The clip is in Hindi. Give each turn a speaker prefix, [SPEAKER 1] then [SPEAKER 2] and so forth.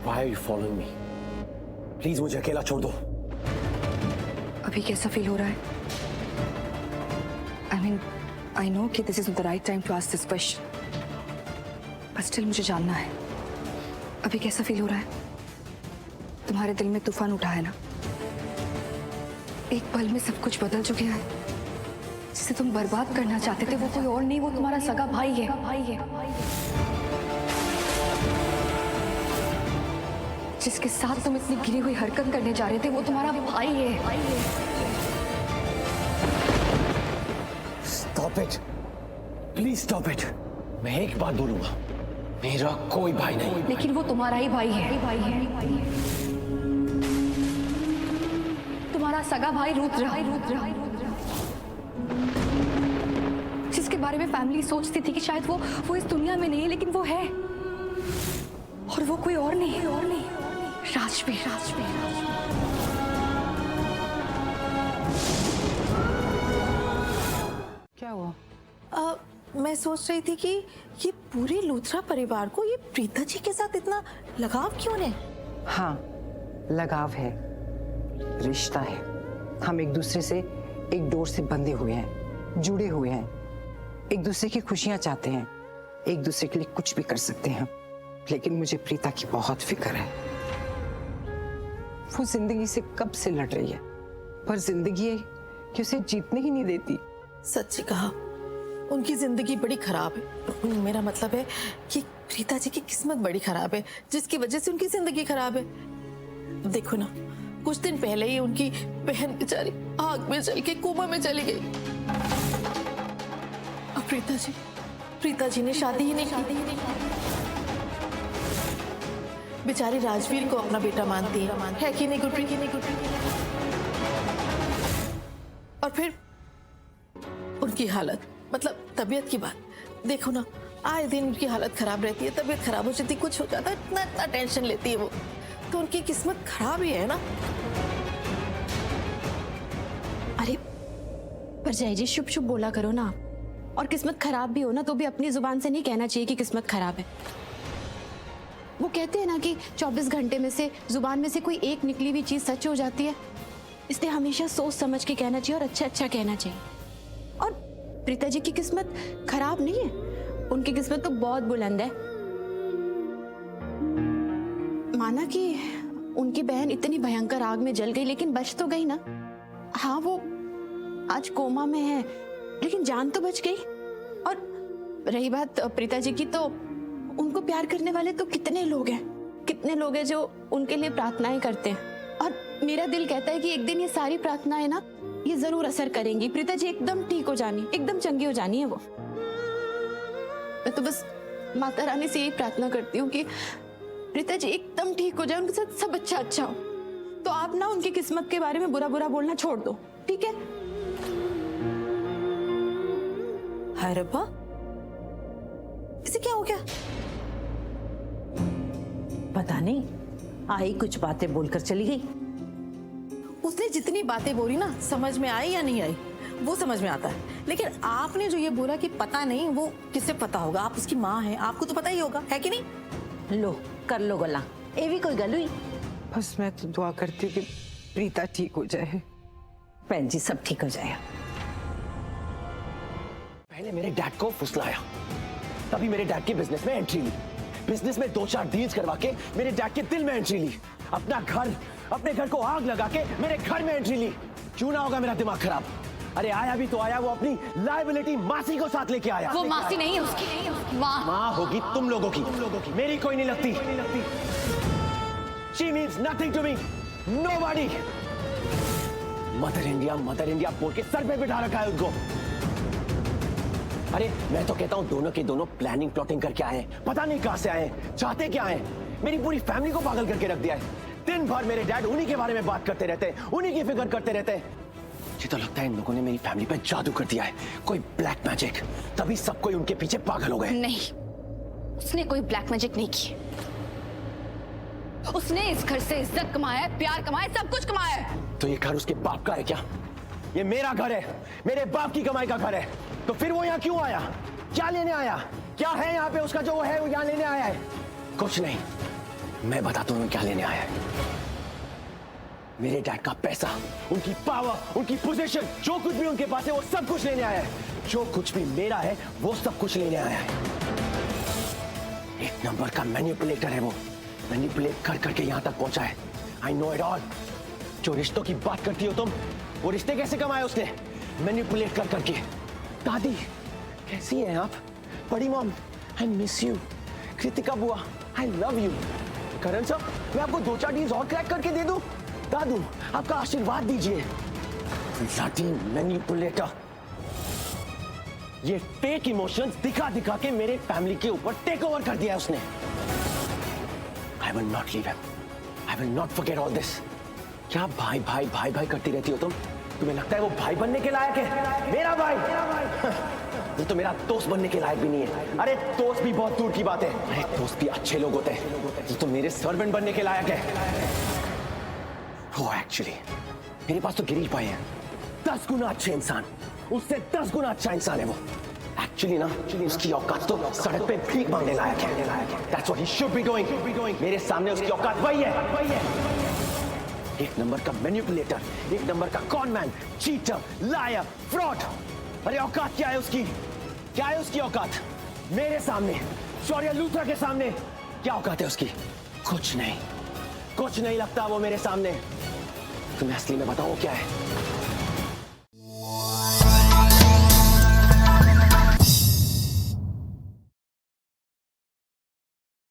[SPEAKER 1] Why are you following me? Please मुझे अकेला छोड़ दो।
[SPEAKER 2] अभी कैसा फील हो रहा है? I mean, I know कि this is not the right time to ask this question, but still मुझे जानना है। अभी कैसा फील हो रहा है? तुम्हारे दिल में तूफान उठा है ना? एक पल में सब कुछ बदल चुके हैं। जिसे तुम बर्बाद करना चाहते थे वो कोई और नहीं, वो तुम्हारा सगा भाई है। जिसके साथ तुम इतनी गिरी हुई हरकत करने जा रहे थे वो तुम्हारा भाई है।
[SPEAKER 1] Stop it! Please stop it! मैं एक बात बोलूंगा, मेरा कोई भाई नहीं।
[SPEAKER 2] लेकिन वो तुम्हारा ही भाई है। तुम्हारा सगा भाई रुद्र, जिसके बारे में फैमिली सोचती थी कि शायद वो इस दुनिया में नहीं है, लेकिन वो है। और वो कोई और नहीं, राजवीर।
[SPEAKER 3] क्या हुआ?
[SPEAKER 4] मैं सोच रही थी कि ये पूरे लूथरा परिवार को ये प्रीता जी के साथ इतना लगाव क्यों है?
[SPEAKER 3] हाँ, लगाव है, रिश्ता है। हम एक दूसरे से एक डोर से बंधे हुए हैं, जुड़े हुए हैं। एक दूसरे की खुशियां चाहते हैं, एक दूसरे के लिए कुछ भी कर सकते हैं। लेकिन मुझे प्रीता की बहुत फिक्र है। वो जिंदगी से कब से लड़ रही है, पर जिंदगी है कि उसे जीतने ही नहीं देती।
[SPEAKER 4] सच्ची कहा, उनकी जिंदगी बड़ी खराब है। मेरा मतलब है कि प्रीता जी की किस्मत बड़ी खराब है, जिसकी वजह से उनकी जिंदगी खराब है। देखो ना, कुछ दिन पहले ही उनकी बहन बेचारी आग में जल के कोमा में चली गई। और प्रीता जी ने शादी ही नहीं की। बेचारी राजवीर को अपना बेटा मानती है कि नहीं गुटरी? और फिर उनकी हालत, मतलब तबीयत की बात देखो ना, आए दिन उनकी हालत खराब रहती है, तबीयत खराब हो जाती, कुछ हो जाता है, इतना टेंशन लेती है वो, तो उनकी किस्मत खराब ही है ना।
[SPEAKER 5] अरे परजाई जी, शुभ शुभ बोला करो ना। और किस्मत खराब भी हो ना तो भी अपनी जुबान से नहीं कहना चाहिए कि किस्मत खराब है। वो कहते हैं ना कि 24 घंटे में से जुबान में से कोई एक निकली हुई चीज सच हो जाती है। इसलिए हमेशा सोच समझ के कहना चाहिए और अच्छा कहना चाहिए। और प्रीता जी की किस्मत खराब नहीं है, उनकी किस्मत तो बहुत बुलंद है। माना कि उनकी बहन इतनी भयंकर आग में जल गई, लेकिन बच तो गई ना। हाँ, वो आज कोमा में है, लेकिन जान तो बच गई। और रही बात प्रीता जी की, तो उनको प्यार करने वाले तो कितने लोग हैं जो उनके लिए प्रार्थनाएं करते हैं। और मेरा दिल कहता है कि एक दिन ये सारी प्रार्थनाएं ना, ये जरूर असर करेंगी। प्रीता जी एकदम ठीक हो जानी, एकदम चंगी हो जानी है वो। मैं तो बस माता रानी से यही प्रार्थना करती हूँ कि प्रीता जी एकदम ठीक हो जाए, उनके साथ सब अच्छा हो। तो आप ना उनकी किस्मत के बारे में बुरा बोलना छोड़ दो, ठीक है?
[SPEAKER 4] हाय रब्बा, इसे क्या हो गया?
[SPEAKER 6] पता नहीं, आई कुछ बातें बोलकर चली गई।
[SPEAKER 4] उसने जितनी बातें बोली ना, समझ में आई या नहीं आई वो समझ में आता है, लेकिन आपने जो ये बोला कि पता नहीं, वो किससे पता होगा? आप उसकी माँ हैं, आपको तो पता ही होगा, है कि नहीं?
[SPEAKER 6] लो कर लो गला, ये भी कोई गल हुई?
[SPEAKER 3] बस मैं तो दुआ करती हूँ कि प्रीता ठीक हो जाए।
[SPEAKER 6] बहन जी, सब ठीक हो जाएगा।
[SPEAKER 1] पहले मेरे डैड को फुसलाया, तभी मेरे डैड की बिजनेस में एंट्री ली। बिजनेस में 2-4 डील्स करवा के मेरे डैड के दिल में एंट्री ली। अपने घर को आग लगा के मेरे घर में एंट्री ली। क्यों ना होगा मेरा दिमाग खराब? अरे आया भी तो आया, वो अपनी लायबिलिटी मासी को साथ लेके आया।
[SPEAKER 2] वो मासी नहीं है उसकी,
[SPEAKER 1] माँ होगी तुम लोगों की, मेरी कोई नहीं लगती। She means nothing to me, nobody. Mother India बोल के सर पे बिठा रखा है उनको। अरे मैं तो कहता हूँ दोनों के दोनों प्लानिंग प्लॉटिंग करके आए हैं, पता नहीं कहां से आए हैं, चाहते क्या हैं। मेरी पूरी फैमिली को पागल करके रख दिया है। दिन भर मेरे डैड उन्हीं के बारे में बात करते रहते हैं, उन्हीं की फिक्र करते रहते हैं। मुझे तो लगता है इन लोगों ने मेरी फैमिली पे जादू कर दिया है, कोई ब्लैक मैजिक, तभी सब कोई उनके पीछे पागल हो गए।
[SPEAKER 2] नहीं, उसने कोई ब्लैक मैजिक नहीं की। उसने इस घर से इज्जत कमाया है, प्यार कमाया है, सब कुछ कमाया है।
[SPEAKER 1] तो ये घर उसके बाप का है क्या? ये मेरा घर है, मेरे बाप की कमाई का घर है। तो फिर वो यहाँ क्यों आया? क्या लेने आया? क्या है यहाँ पे उसका जो वो है वो यहाँ लेने आया है? कुछ नहीं। मैं बताता हूँ क्या लेने आया है। मेरे डैड का पैसा, उनकी पावर, उनकी पोजीशन, जो कुछ भी उनके पास है वो सब कुछ लेने आया है। जो कुछ भी मेरा है वो सब कुछ लेने आया है। एक नंबर का मैनिपुलेटर है वो। मैनिपुलेट कर करके यहां तक पहुंचा है। I know it all. जो रिश्तों की बात करती हो तुम, वो रिश्ते कैसे कमाए उसने? मैनिपुलेट कर करके। दादी कैसी हैं आप? बड़ी mom I miss you. Kritika बुआ आई लव यू। करण साहब मैं आपको 2-4 डील्स और क्रैक करके दे दूं? दादू आपका आशीर्वाद दीजिए। Bloody manipulator. ये फेक इमोशंस दिखा दिखा के मेरे फैमिली के ऊपर टेक ओवर कर दिया है उसने। I will not leave him. I will not forget all this. क्या भाई भाई भाई भाई करती रहती हो तुम? तुम्हें लगता है वो भाई बनने के लायक है? मेरा भाई वो तो मेरा दोस्त बनने के लायक भी नहीं है। अरे दोस्त भी बहुत दूर की बात है। अरे दोस्त भी अच्छे लोग होते हैं। वो तो मेरे सर्वेंट बनने के लायक है। वो एक्चुअली मेरे पास तो गिर ही पाए हैं। 10 गुना अच्छे इंसान, उससे 10 गुना अच्छा इंसान है वो। एक्चुअली ना उसकी औकात तो सड़क पे भीख मांगने लायक है। That's what he should be doing। मेरे सामने उसकी औकात वही है। एक नंबर का मैनिपुलेटर, एक नंबर का कॉनमैन, चीटर, लायर, फ्रॉड। अरे औकात क्या है उसकी? क्या है उसकी औकात? मेरे सामने, शौर्य लूथरा के सामने क्या औकात है उसकी? कुछ नहीं लगता वो मेरे सामने। तुम्हें असली में बताऊं क्या है?